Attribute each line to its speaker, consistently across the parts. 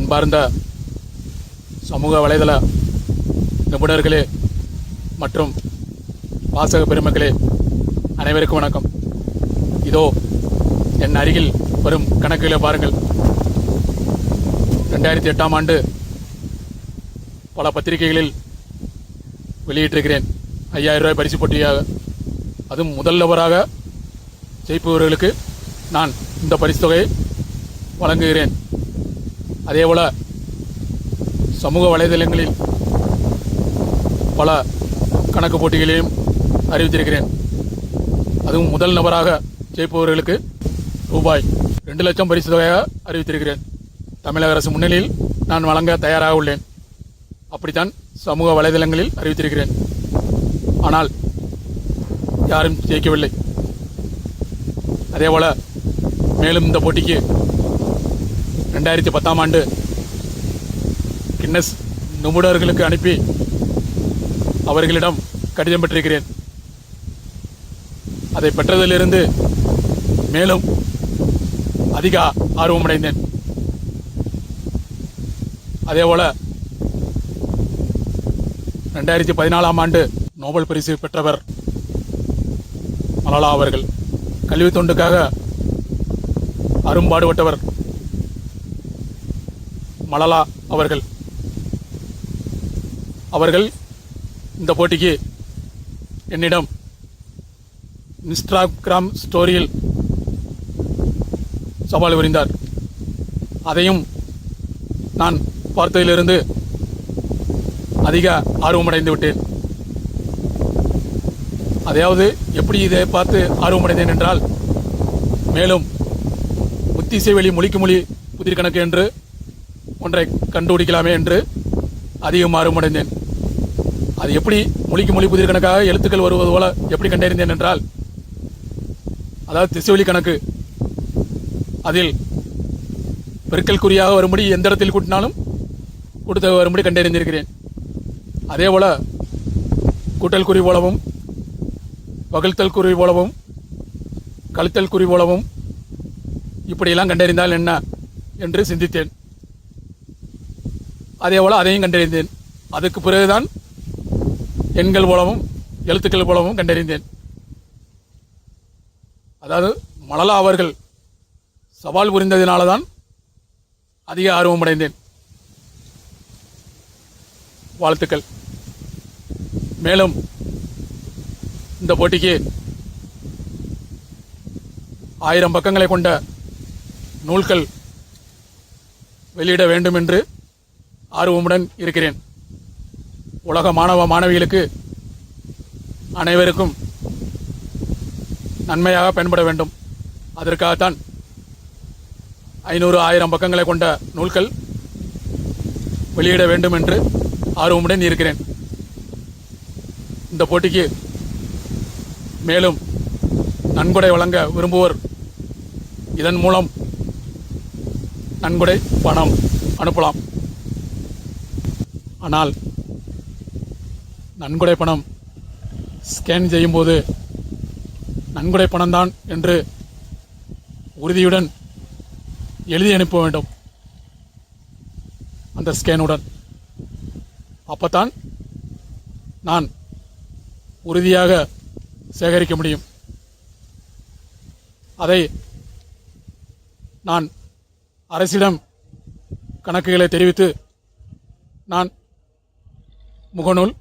Speaker 1: அன்பார்ந்த சமூக வலைதள நிபுணர்களே மற்றும் வாசக பெருமக்களே, அனைவருக்கும் வணக்கம். இதோ என் அருகில் வரும் கணக்குகளை பாருங்கள். 2008ஆம் ஆண்டு பல பத்திரிகைகளில் வெளியிட்டிருக்கிறேன். 5000 ரூபாய் பரிசு போட்டியாக. அதுவும் முதல் நபராக ஜெயிப்பவர்களுக்கு நான் இந்த பரிசு தொகையை வழங்குகிறேன். அதேபோல சமூக வலைதளங்களில் பல கணக்கு போட்டிகளையும் அறிவித்திருக்கிறேன். அதுவும் முதல் நபராக ஜெயிப்பவர்களுக்கு ரூபாய் 2 லட்சம் பரிசு தொகையாக அறிவித்திருக்கிறேன். தமிழக அரசு முன்னிலையில் நான் வழங்க தயாராக உள்ளேன். அப்படித்தான் சமூக வலைதளங்களில் அறிவித்திருக்கிறேன். ஆனால் யாரும் ஜெயிக்கவில்லை. அதேபோல மேலும் இந்த போட்டிக்கு 2010ஆம் ஆண்டு கின்னஸ் நிபுணர்களுக்கு அனுப்பி அவர்களிடம் கடிதம் பெற்றிருக்கிறேன். அதை பெற்றதிலிருந்து மேலும் அதிக ஆர்வமடைந்தேன். அதேபோல 2014ஆம் ஆண்டு நோபல் பரிசு பெற்றவர் மலாலா அவர்கள். கல்வி தொண்டுக்காக அரும்பாடுபட்டவர் மலாலா அவர்கள். அவர்கள் இந்த போட்டிக்கு என்னிடம் இன்ஸ்டாகிராம் ஸ்டோரியில் சவால் புரிந்தார். அதையும் நான் பார்த்ததிலிருந்து அதிக ஆர்வமடைந்து விட்டேன். அதாவது எப்படி இதை பார்த்து ஆர்வமடைந்தேன் என்றால், மேலும் முத்திசைவெளி மொழிக்கு மொழி புதிர் கணக்கு என்று ஒன்றை கண்டுபிடிக்கலாமே என்று அதிகம் ஆர்வமடைந்தேன். அது எப்படி மொழிக்கு மொழி புதிர் கணக்காக எழுத்துக்கள் வருவது போல எப்படி கண்டறிந்தேன் என்றால், அதாவது திசைவெளி கணக்கு, அதில் பெருக்கல் குறியாக வரும்படி எந்த இடத்தில் கூட்டினாலும் கூட்டுத்தொகை வரும்படி கண்டறிந்திருக்கிறேன். அதேபோல கூட்டல் குறி போலவும் வகுத்தல் குறி போலவும் கழித்தல் குறி போலவும் இப்படியெல்லாம் கண்டறிந்தால் என்ன என்று சிந்தித்தேன். அதேபோல அதையும் கண்டறிந்தேன். அதுக்கு பிறகுதான் எண்கள் போலவும் எழுத்துக்கள் போலவும் கண்டறிந்தேன். அதாவது மலாலா அவர்கள் சவால் புரிந்ததினால்தான் அதிக ஆர்வமடைந்தேன். வாழ்த்துக்கள். மேலும் இந்த போட்டிக்கு 1000 பக்கங்களை கொண்ட நூல்கள் வெளியிட வேண்டும் என்று ஆர்வமுடன் இருக்கிறேன். உலக மாணவ மாணவிகளுக்கு அனைவருக்கும் நன்மையாக பயன்பட வேண்டும். அதற்காகத்தான் 500-1000 பக்கங்களை கொண்ட நூல்கள் வெளியிட வேண்டும் என்று ஆர்வமுடன் இருக்கிறேன். இந்த போட்டிக்கு மேலும் நன்கொடை வழங்க விரும்புவோர் இதன் மூலம் நன்கொடை பணம் அனுப்பலாம். ஆனால் நன்கொடை பணம் ஸ்கேன் செய்யும்போது நன்கொடை பணம்தான் என்று உறுதியுடன் எழுதி அனுப்ப வேண்டும். அந்த ஸ்கேனுடன் அப்பத்தான் நான் உறுதியாக சேகரிக்க முடியும். அதை நான் அரசிடம் கணக்குகளை தெரிவித்து நான் முகநூல்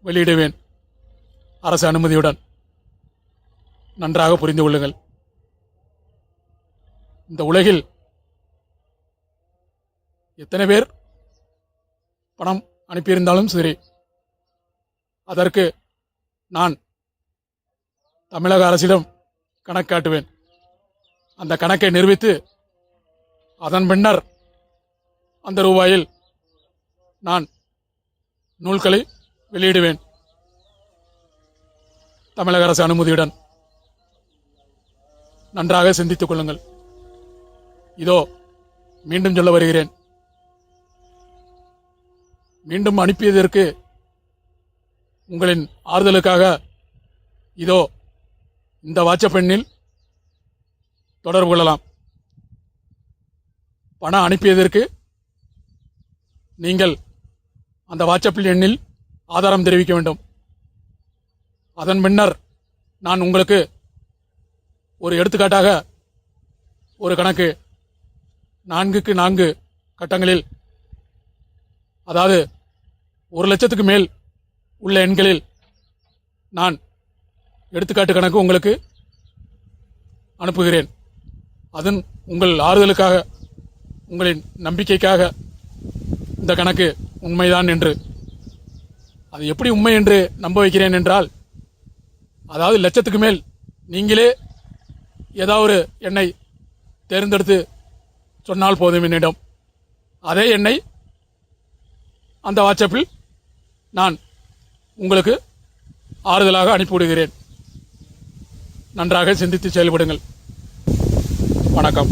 Speaker 1: வெளியிடுவேன், அரசு அனுமதியுடன். நன்றாக புரிந்து கொள்ளுங்கள். இந்த உலகில் எத்தனை பேர் பணம் அனுப்பியிருந்தாலும் சரி, அதற்கு நான் தமிழக அரசிடம் கணக்கு காட்டுவேன். அந்த கணக்கை நிரூபித்து அதன் பின்னர் அந்த ரூபாயில் நான் நூல்களை வெளியிடுவேன், தமிழக அரசு அனுமதியுடன். நன்றாக சிந்தித்துக் கொள்ளுங்கள். இதோ மீண்டும் சொல்ல வருகிறேன். மீண்டும் அனுப்பியதற்கு உங்களின் ஆறுதலுக்காக இதோ இந்த வாட்ஸ்அப் எண்ணில் தொடர்பு கொள்ளலாம். பணம் அனுப்பியதற்கு நீங்கள் அந்த வாட்ஸ்அப்பில் எண்ணில் ஆதாரம் தெரிவிக்க வேண்டும். அதன் பின்னர் நான் உங்களுக்கு ஒரு எடுத்துக்காட்டாக ஒரு கணக்கு 4க்கு 4 கட்டங்களில், அதாவது 1,00,000க்கு மேல் உள்ள எண்களில் நான் எடுத்துக்காட்டு கணக்கு உங்களுக்கு அனுப்புகிறேன். அதன் உங்கள் ஆறுதலுக்காக, உங்களின் நம்பிக்கைக்காக இந்த கணக்கு உண்மைதான் என்று. அது எப்படி உண்மை என்று நம்ப வைக்கிறேன் என்றால், அதாவது லட்சத்துக்கு மேல் நீங்களே ஏதாவது ஒரு எண்ணை தேர்ந்தெடுத்து சொன்னால் போதும் என்னிடம். அதே எண்ணை அந்த வாட்ஸ்அப்பில் நான் உங்களுக்கு ஆறுதலாக அனுப்பிவிடுகிறேன். நன்றாக சிந்தித்து செயல்படுங்கள். வணக்கம்.